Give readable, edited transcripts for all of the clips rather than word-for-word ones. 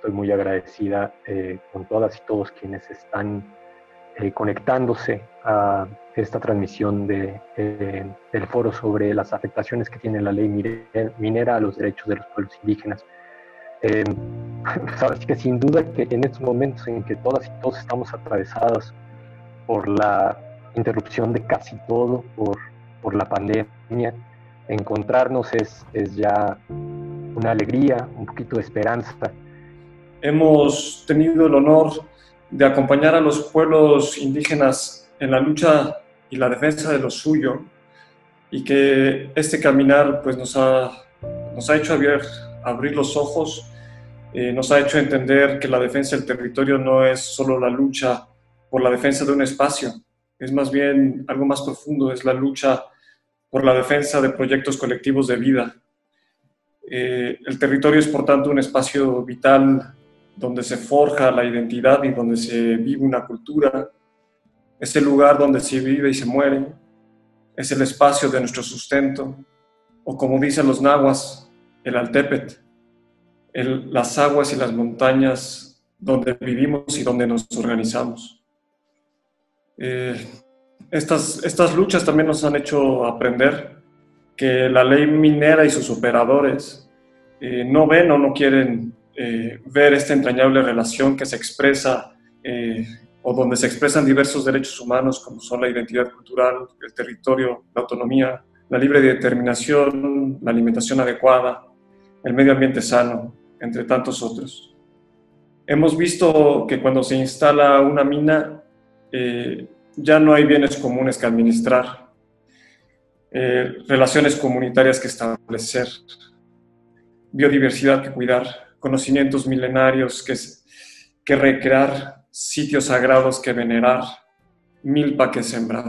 estoy muy agradecida con todas y todos quienes están conectándose a esta transmisión del foro sobre las afectaciones que tiene la ley minera a los derechos de los pueblos indígenas. Sabes que sin duda que en estos momentos en que todas y todos estamos atravesados por la interrupción de casi todo, por la pandemia, encontrarnos es ya una alegría, un poquito de esperanza. Hemos tenido el honor de acompañar a los pueblos indígenas en la lucha y la defensa de lo suyo, y que este caminar pues, nos ha hecho abrir los ojos, nos ha hecho entender que la defensa del territorio no es solo la lucha por la defensa de un espacio, es más bien algo más profundo, es la lucha por la defensa de proyectos colectivos de vida. El territorio es, por tanto, un espacio vital donde se forja la identidad y donde se vive una cultura. Es el lugar donde se vive y se muere. Es el espacio de nuestro sustento, o como dicen los nahuas, el Altépetl, las aguas y las montañas donde vivimos y donde nos organizamos. Estas luchas también nos han hecho aprender que la ley minera y sus operadores no ven o no quieren ver esta entrañable relación que se expresa o donde se expresan diversos derechos humanos como son la identidad cultural, el territorio, la autonomía, la libre determinación, la alimentación adecuada, el medio ambiente sano, entre tantos otros. Hemos visto que cuando se instala una mina ya no hay bienes comunes que administrar, relaciones comunitarias que establecer, biodiversidad que cuidar, conocimientos milenarios que recrear, sitios sagrados que venerar, milpa que sembrar.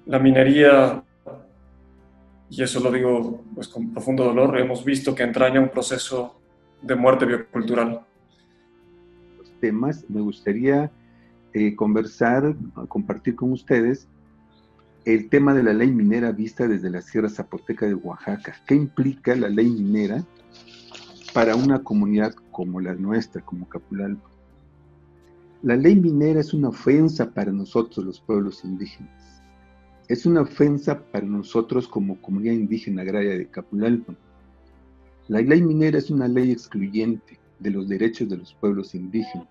La minería, y eso lo digo pues, con profundo dolor, hemos visto que entraña un proceso de muerte biocultural. Los temas, me gustaría compartir con ustedes el tema de la ley minera vista desde la Sierra Zapoteca de Oaxaca. ¿Qué implica la ley minera para una comunidad como la nuestra, como Capulalpan? La ley minera es una ofensa para nosotros los pueblos indígenas. Es una ofensa para nosotros como comunidad indígena agraria de Capulalpan. La ley minera es una ley excluyente de los derechos de los pueblos indígenas.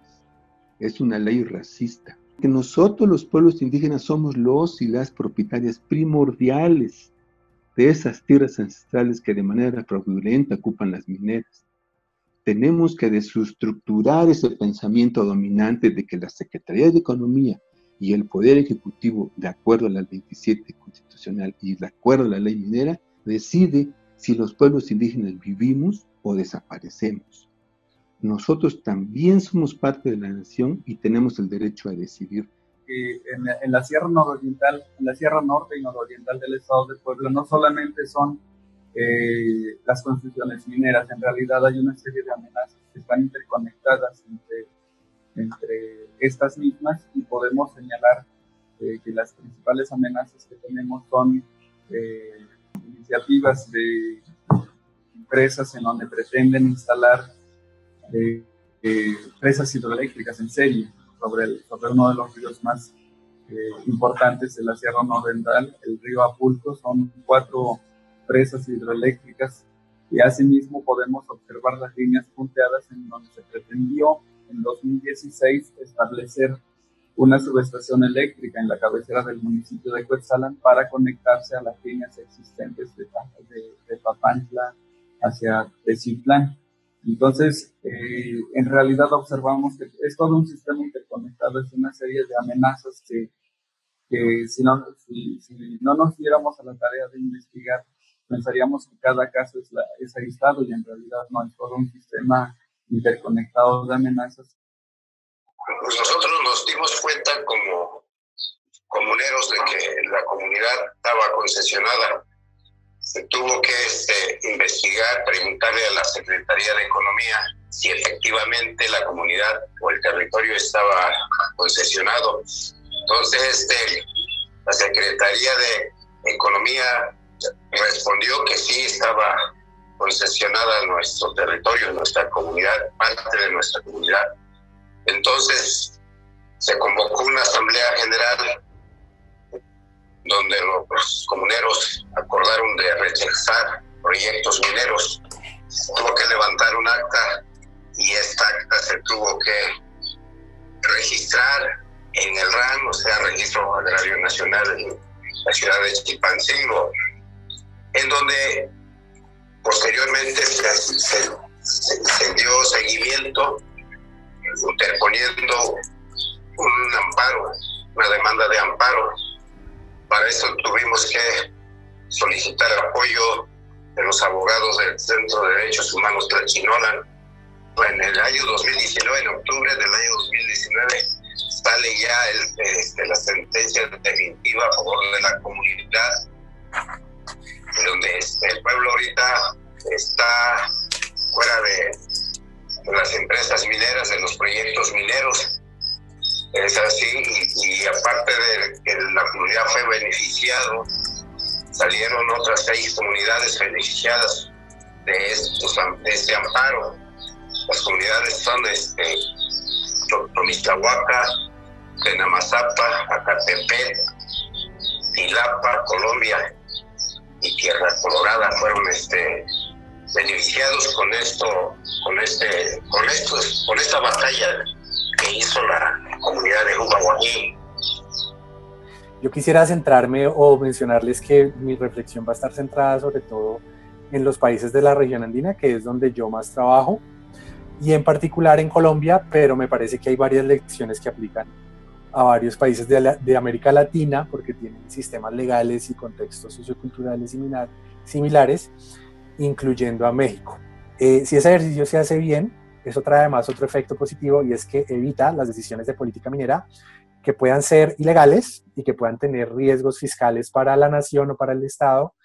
Es una ley racista. Que nosotros los pueblos indígenas somos los y las propietarias primordiales de esas tierras ancestrales que de manera fraudulenta ocupan las mineras. Tenemos que desestructurar ese pensamiento dominante de que la Secretaría de Economía y el Poder Ejecutivo, de acuerdo a la 27 constitucional y de acuerdo a la ley minera, decide si los pueblos indígenas vivimos o desaparecemos. Nosotros también somos parte de la nación y tenemos el derecho a decidir. En la Sierra Nororiental, en la Sierra Norte y Nororiental del Estado de Puebla, no solamente son las concesiones mineras, en realidad hay una serie de amenazas que están interconectadas entre estas mismas, y podemos señalar que las principales amenazas que tenemos son iniciativas de empresas en donde pretenden instalar presas hidroeléctricas en serie sobre uno de los ríos más importantes de la Sierra Nororiental, el río Apulco. Son 4 presas hidroeléctricas, y asimismo podemos observar las líneas punteadas en donde se pretendió en 2016 establecer una subestación eléctrica en la cabecera del municipio de Cuetzalan para conectarse a las líneas existentes de Papantla hacia Teciutlán. Entonces, en realidad observamos que es todo un sistema interconectado, es una serie de amenazas que si no nos diéramos a la tarea de investigar, pensaríamos que cada caso es aislado, y en realidad no, es todo un sistema interconectado de amenazas. Pues nosotros nos dimos cuenta como comuneros de que la comunidad estaba concesionada. Se tuvo que investigar, preguntarle a la Secretaría de Economía si efectivamente la comunidad o el territorio estaba concesionado. Entonces, la Secretaría de Economía respondió que sí estaba concesionada nuestro territorio, nuestra comunidad, parte de nuestra comunidad. Entonces se convocó una asamblea general donde los comuneros acordaron de rechazar proyectos mineros. Tuvo que levantar un acta y esta acta se tuvo que registrar en el RAN, o sea, Registro Agrario Nacional, en la ciudad de Chilpancingo, en donde posteriormente se dio seguimiento interponiendo un amparo, una demanda de amparo. Para eso tuvimos que solicitar apoyo de los abogados del Centro de Derechos Humanos Tlachinolan. En el año 2019, en octubre del año 2019, sale ya la sentencia definitiva a favor de la comunidad, donde el pueblo ahorita está fuera de las empresas mineras, de los proyectos mineros. Es así, y aparte de que la comunidad fue beneficiado, salieron otras 6 comunidades beneficiadas de este amparo. Las comunidades son Tomislahuaca, Tenamazapa, Acatepec, Tilapa, Colombia y Tierra Colorada fueron beneficiados con esta batalla que hizo la comunidad de Humahuaní. Yo quisiera centrarme o mencionarles que mi reflexión va a estar centrada sobre todo en los países de la región andina, que es donde yo más trabajo, y en particular en Colombia, pero me parece que hay varias lecciones que aplican a varios países de América Latina, porque tienen sistemas legales y contextos socioculturales similares, incluyendo a México. Si ese ejercicio se hace bien, eso trae además otro efecto positivo, y es que evita las decisiones de política minera que puedan ser ilegales y que puedan tener riesgos fiscales para la nación o para el Estado,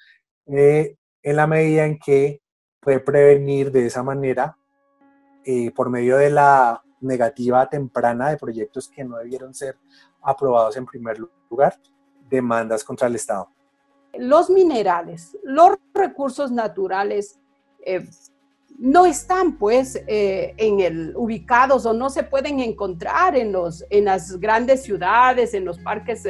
en la medida en que puede prevenir de esa manera, por medio de la negativa temprana de proyectos que no debieron ser aprobados en primer lugar, demandas contra el Estado. Los minerales, los recursos naturales, no están pues ubicados o no se pueden encontrar en las grandes ciudades, en los parques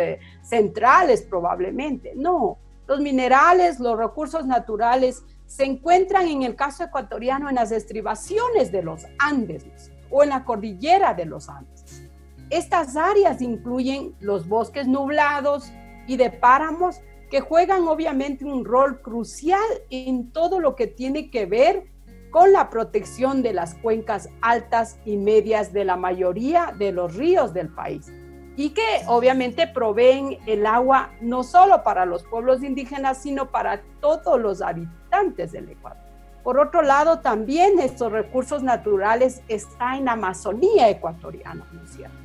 centrales probablemente. No, los minerales, los recursos naturales se encuentran en el caso ecuatoriano en las estribaciones de los Andes o en la cordillera de los Andes. Estas áreas incluyen los bosques nublados y de páramos que juegan obviamente un rol crucial en todo lo que tiene que ver con la protección de las cuencas altas y medias de la mayoría de los ríos del país, y que obviamente proveen el agua no solo para los pueblos indígenas, sino para todos los habitantes del Ecuador. Por otro lado, también estos recursos naturales están en la Amazonía ecuatoriana, ¿no es cierto?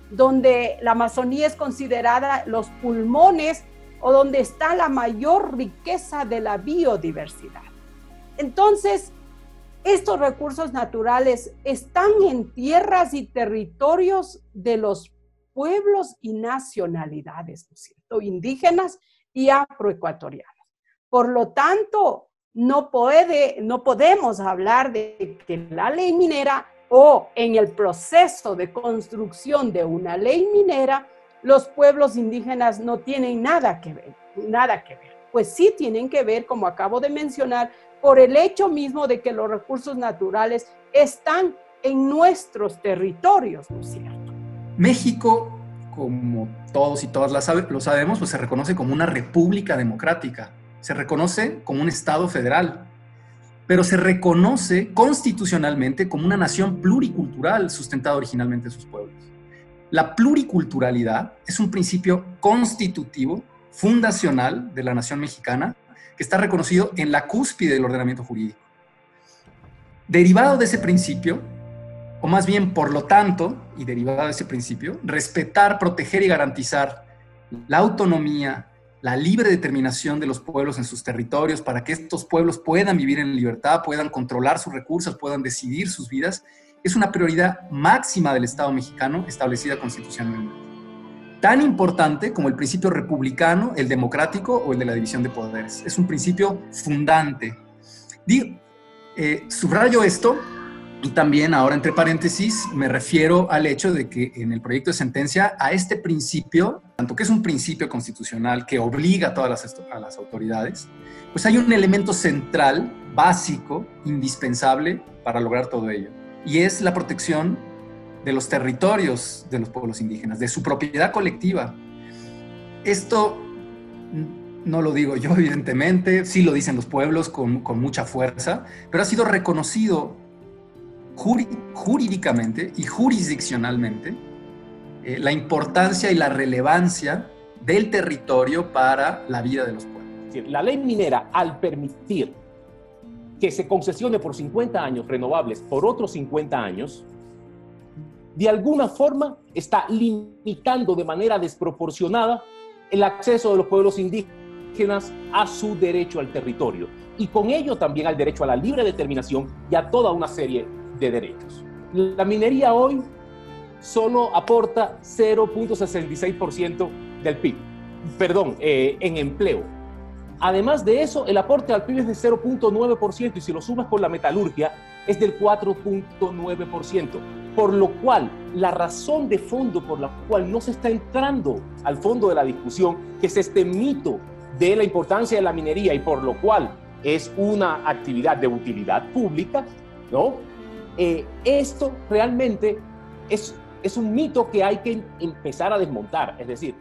Donde la Amazonía es considerada los pulmones o donde está la mayor riqueza de la biodiversidad. Entonces, estos recursos naturales están en tierras y territorios de los pueblos y nacionalidades, ¿no es cierto?, indígenas y afroecuatorianos. Por lo tanto, no podemos hablar de que la ley minera o en el proceso de construcción de una ley minera, los pueblos indígenas no tienen nada que ver. Pues sí tienen que ver, como acabo de mencionar, por el hecho mismo de que los recursos naturales están en nuestros territorios, ¿no es cierto? México, como todos y todas lo sabemos, pues se reconoce como una república democrática, se reconoce como un Estado federal, pero se reconoce constitucionalmente como una nación pluricultural sustentada originalmente en sus pueblos. La pluriculturalidad es un principio constitutivo, fundacional de la nación mexicana, que está reconocido en la cúspide del ordenamiento jurídico. Derivado de ese principio, o más bien por lo tanto, y derivado de ese principio, respetar, proteger y garantizar la autonomía, la libre determinación de los pueblos en sus territorios para que estos pueblos puedan vivir en libertad, puedan controlar sus recursos, puedan decidir sus vidas, es una prioridad máxima del Estado mexicano establecida constitucionalmente. Tan importante como el principio republicano, el democrático o el de la división de poderes. Es un principio fundante. Subrayo esto y también ahora entre paréntesis me refiero al hecho de que en el proyecto de sentencia a este principio, tanto que es un principio constitucional que obliga a todas las autoridades, pues hay un elemento central, básico, indispensable para lograr todo ello, y es la protección de los territorios de los pueblos indígenas, de su propiedad colectiva. Esto no lo digo yo, evidentemente, sí lo dicen los pueblos con mucha fuerza, pero ha sido reconocido jurídicamente y jurisdiccionalmente la importancia y la relevancia del territorio para la vida de los pueblos. La ley minera, al permitir que se concesione por 50 años renovables por otros 50 años, de alguna forma está limitando de manera desproporcionada el acceso de los pueblos indígenas a su derecho al territorio y con ello también al derecho a la libre determinación y a toda una serie de derechos. La minería hoy solo aporta 0.66% del PIB, en empleo. Además de eso, el aporte al PIB es de 0.9% y si lo sumas con la metalurgia es del 4.9%, por lo cual la razón de fondo por la cual no se está entrando al fondo de la discusión, que es este mito de la importancia de la minería y por lo cual es una actividad de utilidad pública, ¿no? Esto realmente es un mito que hay que empezar a desmontar, es decir,